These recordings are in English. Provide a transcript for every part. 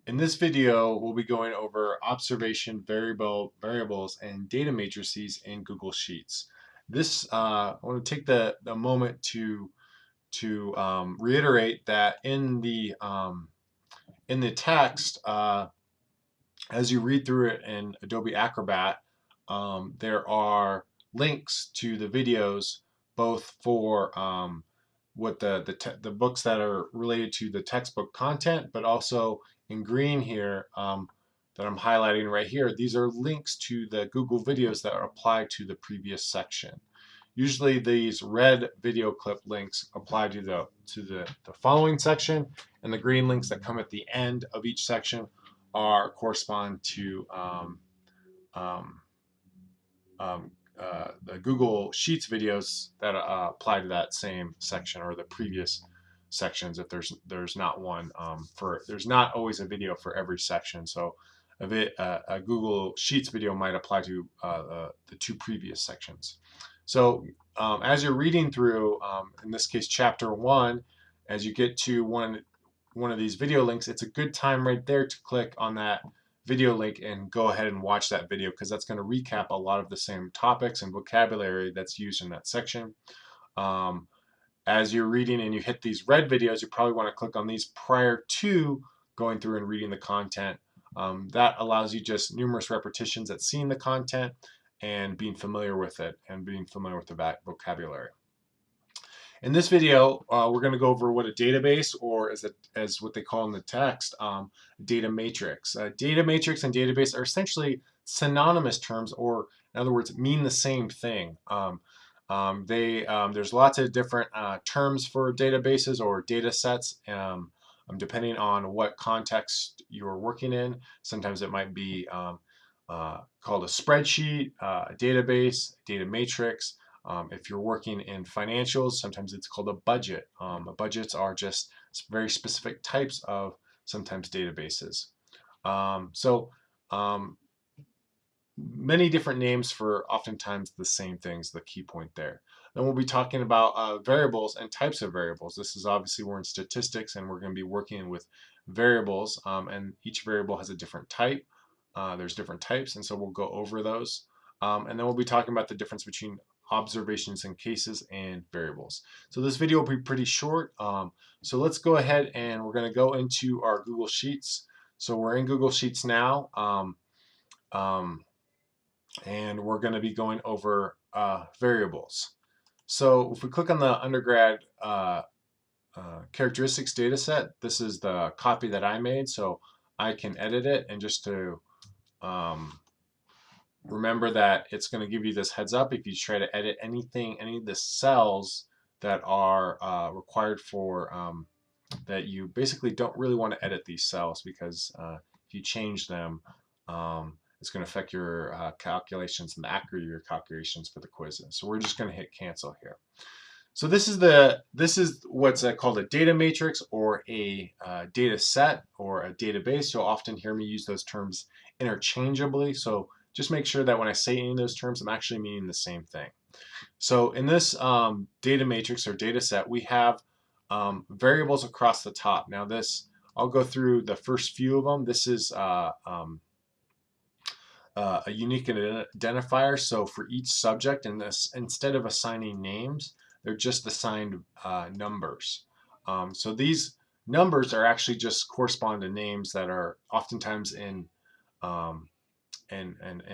In this video, we'll be going over observation variables and data matrices in Google Sheets. I want to take the moment to reiterate that in the text, as you read through it in Adobe Acrobat, there are links to the videos, both for what the books that are related to the textbook content, but also in green here that I'm highlighting right here. These are links to the Google videos that are applied to the previous section. Usually these red video clip links apply to the following section, and the green links that come at the end of each section correspond to um, the Google Sheets videos that apply to that same section or the previous sections. If there's not one there's not always a video for every section, so a Google Sheets video might apply to the two previous sections. So as you're reading through, in this case, chapter 1, as you get to one of these video links, it's a good time right there to click on that video link and go ahead and watch that video, because that's going to recap a lot of the same topics and vocabulary that's used in that section. As you're reading and you hit these red videos, you probably want to click on these prior to going through and reading the content. That allows you just numerous repetitions at seeing the content and being familiar with it and being familiar with the vocabulary. In this video, we're going to go over what a database, or as what they call in the text, data matrix. Data matrix and database are essentially synonymous terms, or in other words, mean the same thing. There's lots of different terms for databases or data sets, depending on what context you're working in. Sometimes it might be called a spreadsheet, a database, a data matrix. If you're working in financials, sometimes it's called a budget. Budgets are just very specific types of sometimes databases. Many different names for oftentimes the same things, the key point there. Then we'll be talking about variables and types of variables. This is obviously, we're in statistics and we're going to be working with variables, and each variable has a different type. There's different types, and so we'll go over those. And then we'll be talking about the difference between observations and cases and variables. So this video will be pretty short. So let's go ahead and we're going to go into our Google Sheets. So we're in Google Sheets now, and we're going to be going over variables. So if we click on the undergrad characteristics data set, this is the copy that I made, so I can edit it. And just to remember that it's going to give you this heads up if you try to edit any of the cells that are required for that you basically don't really want to edit these cells, because if you change them, it's going to affect your calculations and the accuracy of your calculations for the quizzes. So we're just going to hit cancel here. So this is what's called a data matrix, or a data set, or a database. You'll often hear me use those terms interchangeably. So just make sure that when I say any of those terms, I'm actually meaning the same thing. So in this data matrix or data set, we have variables across the top. Now I'll go through the first few of them. This is a unique identifier. So for each subject in this, instead of assigning names, they're just assigned numbers. So these numbers are actually just correspond to names that are oftentimes in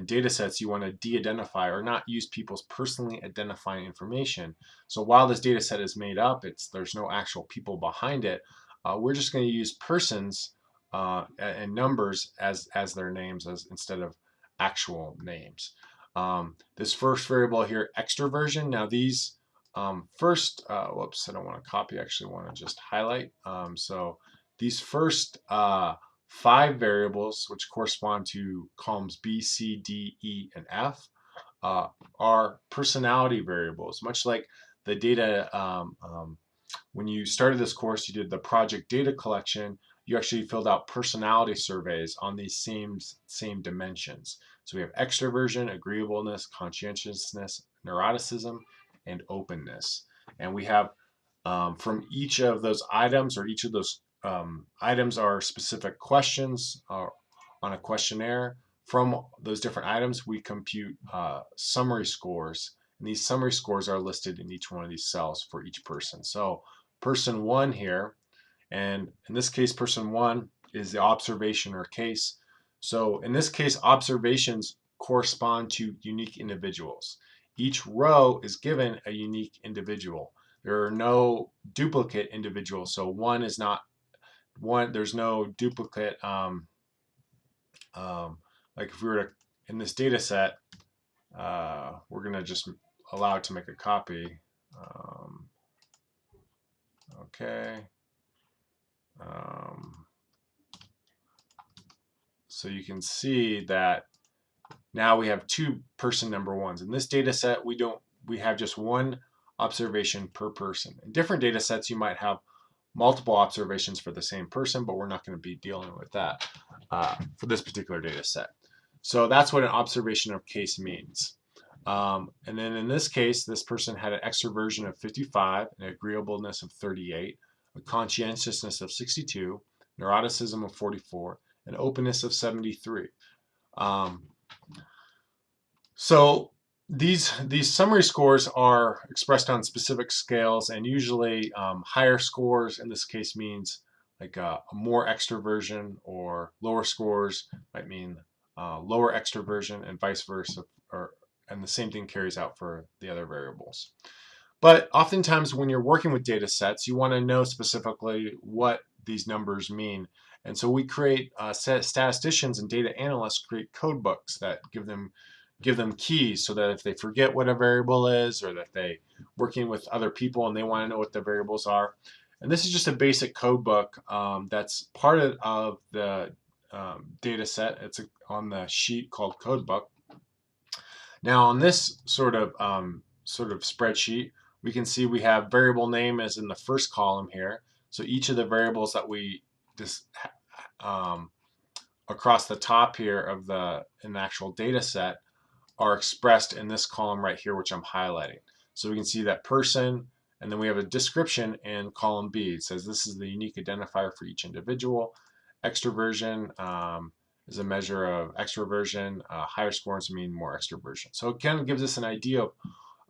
data sets you want to de-identify or not use people's personally identifying information. So while this data set is made up, there's no actual people behind it. We're just going to use persons and numbers as their names instead of actual names. This first variable here, extroversion. Now these whoops, I don't want to copy, I actually want to just highlight. So these first 5 variables, which correspond to columns B, C, D, E, and F, are personality variables. Much like the data, when you started this course, you did the project data collection, you actually filled out personality surveys on these same dimensions. So we have extroversion, agreeableness, conscientiousness, neuroticism, and openness. And we have from each of those items, or each of those items are specific questions on a questionnaire. From those different items, we compute summary scores, and these summary scores are listed in each one of these cells for each person. So person 1 here, and in this case, person 1 is the observation or case. So in this case, observations correspond to unique individuals. Each row is given a unique individual. There are no duplicate individuals, so one is not one. There's no duplicate. Like if we were to, in this data set, we're going to just allow it to make a copy. Okay. So you can see that now we have 2 person number 1s. In this data set, we have just 1 observation per person. In different data sets, you might have multiple observations for the same person, but we're not going to be dealing with that for this particular data set. So that's what an observation of case means. And then in this case, this person had an extroversion of 55, an agreeableness of 38, a conscientiousness of 62, neuroticism of 44, and openness of 73. So these summary scores are expressed on specific scales, and usually higher scores in this case means like a more extroversion, or lower scores might mean lower extroversion, and vice versa, and the same thing carries out for the other variables. But oftentimes when you're working with data sets, you want to know specifically what these numbers mean. And so we create statisticians and data analysts create code books that give them keys, so that if they forget what a variable is, or that they working with other people and they want to know what the variables are. And this is just a basic code book that's part of the data set. It's on the sheet called code book. Now on this sort of spreadsheet, we can see we have variable name as in the first column here. So each of the variables that we just across the top here of in the actual data set are expressed in this column right here, which I'm highlighting. So we can see that person, and then we have a description in column B. It says this is the unique identifier for each individual. Extroversion is a measure of extroversion. Higher scores mean more extroversion. So it kind of gives us an idea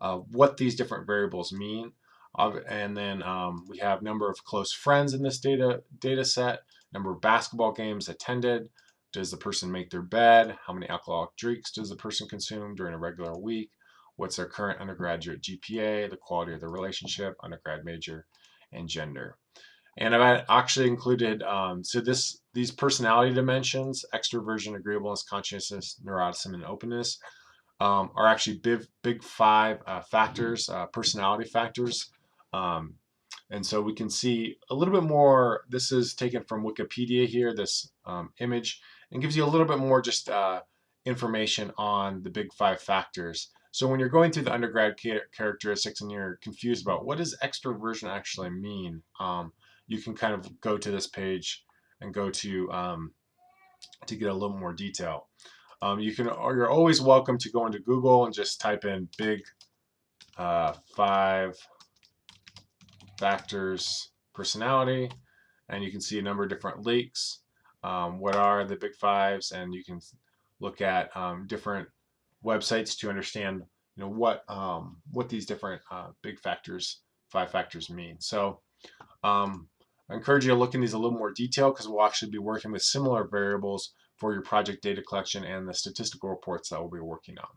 of what these different variables mean. And then we have number of close friends in this data set, number of basketball games attended, does the person make their bed, how many alcoholic drinks does the person consume during a regular week, what's their current undergraduate GPA, the quality of the relationship, undergrad major, and gender. And I've actually included, so these personality dimensions, extroversion, agreeableness, conscientiousness, neuroticism, and openness, are actually big 5 factors, personality factors. And so we can see a little bit more. This is taken from Wikipedia here, this image, and gives you a little bit more just information on the big 5 factors. So when you're going through the undergrad characteristics and you're confused about what does extroversion actually mean, you can kind of go to this page and go to get a little more detail. You're always welcome to go into Google and just type in big 5 factors personality, and you can see a number of different links. What are the big 5s, and you can look at different websites to understand what these different big factors, 5 factors mean. So I encourage you to look in these a little more detail, because we'll actually be working with similar variables for your project data collection and the statistical reports that we'll be working on.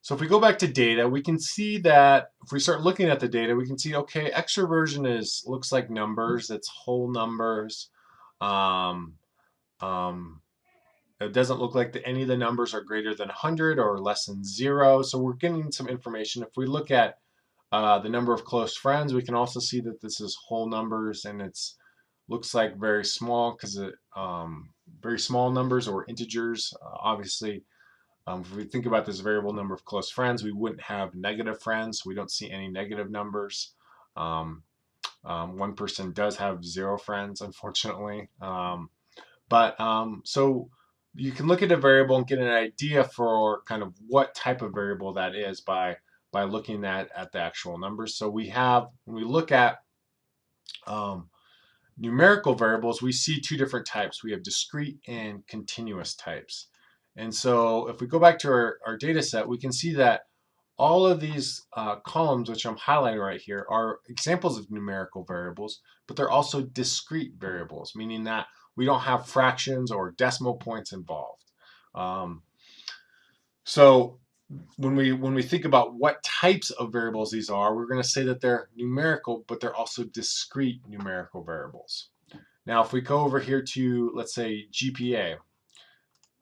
So if we go back to data, we can see that if we start looking at the data, we can see, okay, extroversion looks like numbers. It's whole numbers. It doesn't look like any of the numbers are greater than 100 or less than 0. So we're getting some information. If we look at the number of close friends, we can also see that this is whole numbers, and it's looks like very small, because very small numbers or integers. Obviously, if we think about this variable number of close friends, we wouldn't have negative friends. We don't see any negative numbers. One person does have 0 friends, unfortunately. So you can look at a variable and get an idea for kind of what type of variable that is by looking at the actual numbers. So when we look at numerical variables, we see two different types. We have discrete and continuous types. And so if we go back to our data set, we can see that all of these columns, which I'm highlighting right here, are examples of numerical variables, but they're also discrete variables, meaning that we don't have fractions or decimal points involved. So when we think about what types of variables these are, we're going to say that they're numerical, but they're also discrete numerical variables. Now, if we go over here to, let's say, GPA,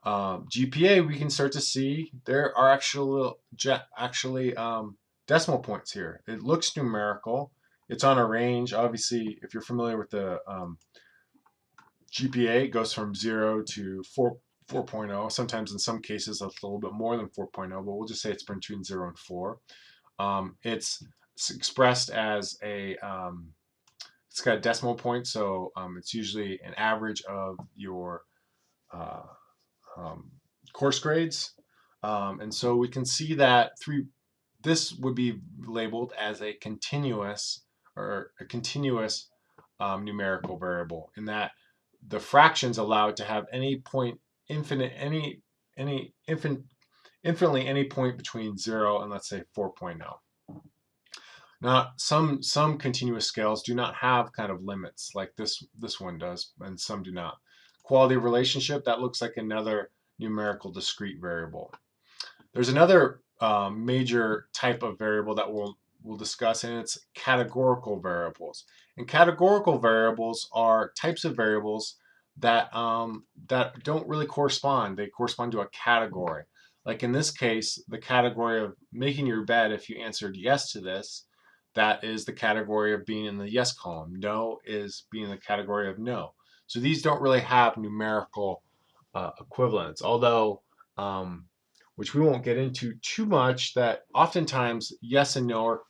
GPA, we can start to see there are actually decimal points here. It looks numerical. It's on a range. Obviously, if you're familiar with the GPA, it goes from 0 to 4.0. Sometimes in some cases it's a little bit more than 4.0, but we'll just say it's between 0 and 4. It's expressed as a it's got a decimal point, so it's usually an average of your course grades. And so we can see that this would be labeled as a continuous numerical variable, in that the fractions allow it to have any point infinitely any point between 0 and, let's say, 4.0. Now, some continuous scales do not have kind of limits like this one does, and some do not. Quality of relationship, that looks like another numerical discrete variable. There's another major type of variable that we'll discuss, and it's categorical variables. And categorical variables are types of variables that that don't really correspond. They correspond to a category. Like in this case, the category of making your bed, if you answered yes to this, that is the category of being in the yes column. No is being in the category of no. So these don't really have numerical equivalents, although which we won't get into too much, that oftentimes yes and no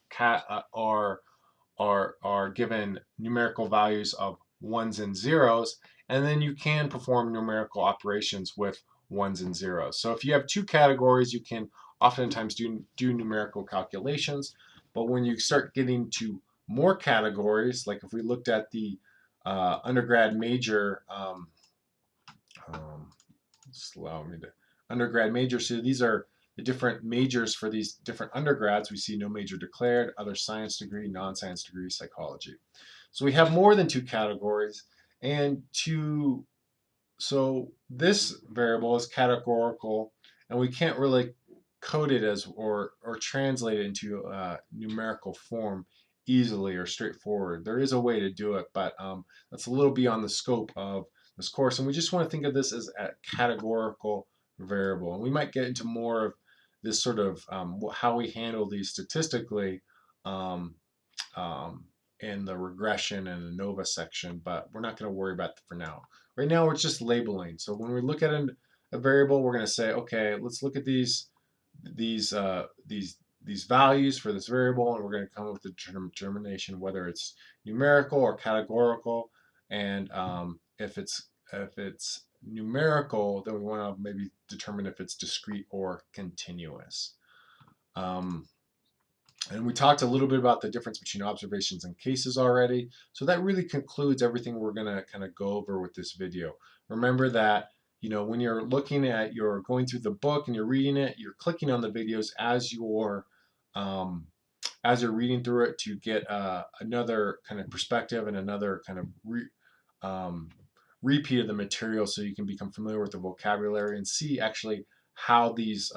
are given numerical values of ones and zeros, and then you can perform numerical operations with ones and zeros. So if you have two categories, you can oftentimes do numerical calculations. But when you start getting to more categories, like if we looked at the undergrad major, undergrad major. So these are the different majors for these different undergrads. We see no major declared, other science degree, non-science degree, psychology. So we have more than two categories, and so this variable is categorical, and we can't really code it as or translate it into a numerical form easily or straightforward. There is a way to do it, but that's a little beyond the scope of this course, and we just want to think of this as a categorical variable. And we might get into more of this sort of how we handle these statistically in the regression and ANOVA section, but we're not going to worry about that for now. Right now, we're just labeling. So when we look at a variable, we're going to say, okay, let's look at these values for this variable, and we're going to come up with the determination whether it's numerical or categorical. And if it's numerical, then we want to maybe determine if it's discrete or continuous. And we talked a little bit about the difference between observations and cases already. So that really concludes everything we're going to kind of go over with this video. Remember that, you know, when you're you're going through the book and you're reading it, you're clicking on the videos as you're reading through it to get another kind of perspective and another kind of repeat of the material, so you can become familiar with the vocabulary and see actually how these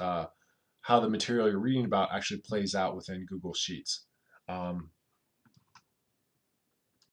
how the material you're reading about actually plays out within Google Sheets.